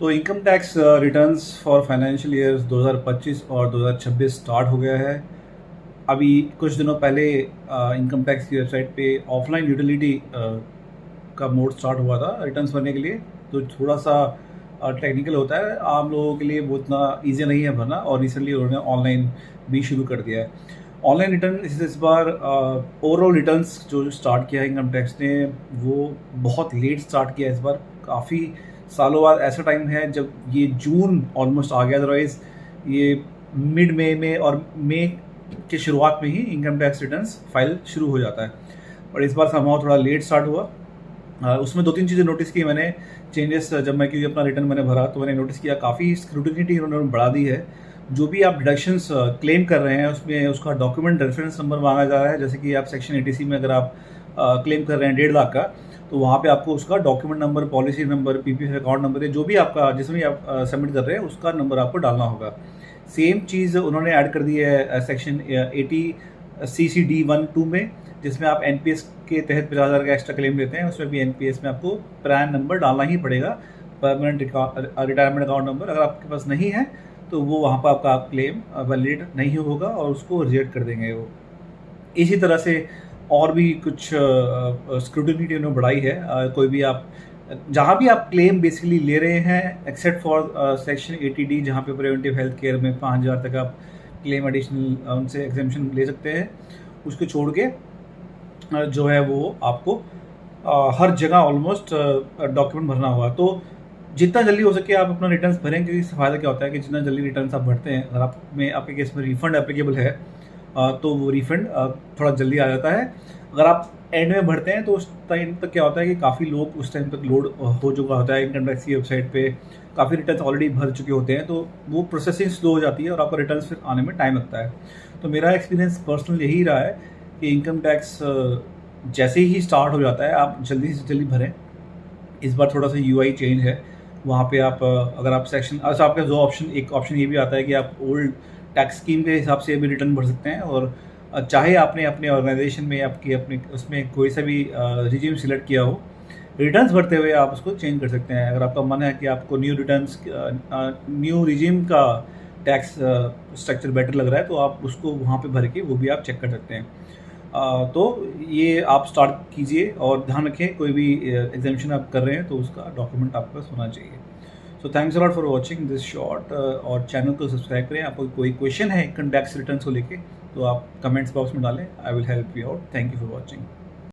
तो income tax returns for financial years 2025 और 2026 start हो गया है। अभी कुछ दिनों पहले इनकम टैक्स की वेबसाइट पे ऑफलाइन यूटिलिटी का मोड स्टार्ट हुआ था रिटर्न्स भरने के लिए। तो थोड़ा सा टेक्निकल होता है, आम लोगों के लिए वो उतना ईजी नहीं है भरना, और रिसेंटली उन्होंने ऑनलाइन भी शुरू कर दिया है। ऑनलाइन रिटर्न इस बार ओवरऑल रिटर्न्स जो स्टार्ट किया है इनकम टैक्स ने, वो बहुत लेट स्टार्ट किया है इस बार। काफ़ी सालों बाद ऐसा टाइम है जब ये जून ऑलमोस्ट आ गया, अदरवाइज ये मिड मई में और मई के शुरुआत में ही इनकम टैक्स रिटर्न्स फाइल शुरू हो जाता है। और इस बार समाव थोड़ा लेट स्टार्ट हुआ। उसमें दो तीन चीज़ें नोटिस की मैंने चेंजेस। जब मैं क्योंकि अपना रिटर्न मैंने भरा तो मैंने नोटिस किया काफ़ी स्क्रूटिनिटी उन्होंने बढ़ा दी है। जो भी आप डिडक्शंस क्लेम कर रहे हैं उसमें उसका डॉक्यूमेंट रेफरेंस नंबर मांगा जा रहा है। जैसे कि आप सेक्शन 80C में अगर आप क्लेम कर रहे हैं 1.5 लाख का, तो वहाँ पे आपको उसका document number, policy number, PPF account number, जो भी आपका जिसमें भी आप सबमिट कर रहे हैं उसका नंबर आपको डालना होगा। सेम चीज़ उन्होंने ऐड कर दी है सेक्शन 80CCD1(2) में, जिसमें आप एनपीएस के तहत 50,000 का एक्स्ट्रा क्लेम लेते हैं, उसमें भी एनपीएस में आपको पैन नंबर डालना ही पड़ेगा, परमानेंट रिटायरमेंट अकाउंट नंबर। अगर आपके पास नहीं है तो वो वहाँ पर आपका क्लेम वैलिड नहीं होगा और उसको रिजेक्ट कर देंगे वो। इसी तरह से और भी कुछ स्क्रूटिनिटी उन्होंने बढ़ाई है। कोई भी आप जहाँ भी आप क्लेम बेसिकली ले रहे हैं, एक्सेप्ट फॉर सेक्शन 80D, जहाँ पे प्रिवेंटिव हेल्थ केयर में 5,000 तक आप क्लेम एडिशनल उनसे एग्जेम्पशन ले सकते हैं, उसको छोड़ के जो है वो आपको हर जगह ऑलमोस्ट डॉक्यूमेंट भरना होगा। तो जितना जल्दी हो सके आप अपना रिटर्न्स भरें, क्योंकि इससे फ़ायदा क्या होता है कि जितना जल्दी रिटर्न्स आप भरते हैं, अगर आपके केस में रिफ़ंड एप्लीकेबल है तो वो रिफ़ंड थोड़ा जल्दी आ जाता है। अगर आप एंड में भरते हैं तो उस टाइम तक क्या होता है कि काफ़ी लोग उस टाइम तक लोड हो चुका होता है इनकम टैक्स की वेबसाइट पे, काफ़ी रिटर्न्स ऑलरेडी भर चुके होते हैं, तो वो प्रोसेसिंग स्लो हो जाती है और आपका रिटर्न्स फिर आने में टाइम लगता है। तो मेरा एक्सपीरियंस पर्सनल यही रहा है कि इनकम टैक्स जैसे ही स्टार्ट हो जाता है आप जल्दी से जल्दी भरें। इस बार थोड़ा सा यूआई चेंज है, वहाँ पे आप अगर आप सेक्शन अच्छा आपका जो ऑप्शन, एक ऑप्शन ये भी आता है कि आप ओल्ड टैक्स स्कीम के हिसाब से भी रिटर्न भर सकते हैं, और चाहे आपने अपने ऑर्गेनाइजेशन में आपकी अपने उसमें कोई सा भी रिजीम सिलेक्ट किया हो, रिटर्न्स भरते हुए आप उसको चेंज कर सकते हैं। अगर आपका मन है कि आपको न्यू रिजीम का टैक्स स्ट्रक्चर बेटर लग रहा है, तो आप उसको वहाँ पे भर के वो भी आप चेक कर सकते हैं। तो ये आप स्टार्ट कीजिए, और ध्यान रखें कोई भी एग्जामिशन आप कर रहे हैं तो उसका डॉक्यूमेंट आपके पास होना चाहिए। So thanks a lot for watching this short, और चैनल को सब्सक्राइब करें। आपको कोई क्वेश्चन है इनकम टैक्स रिटर्न्स को लेके तो आप कमेंट्स बॉक्स में डालें, I will help you out. Thank you for watching.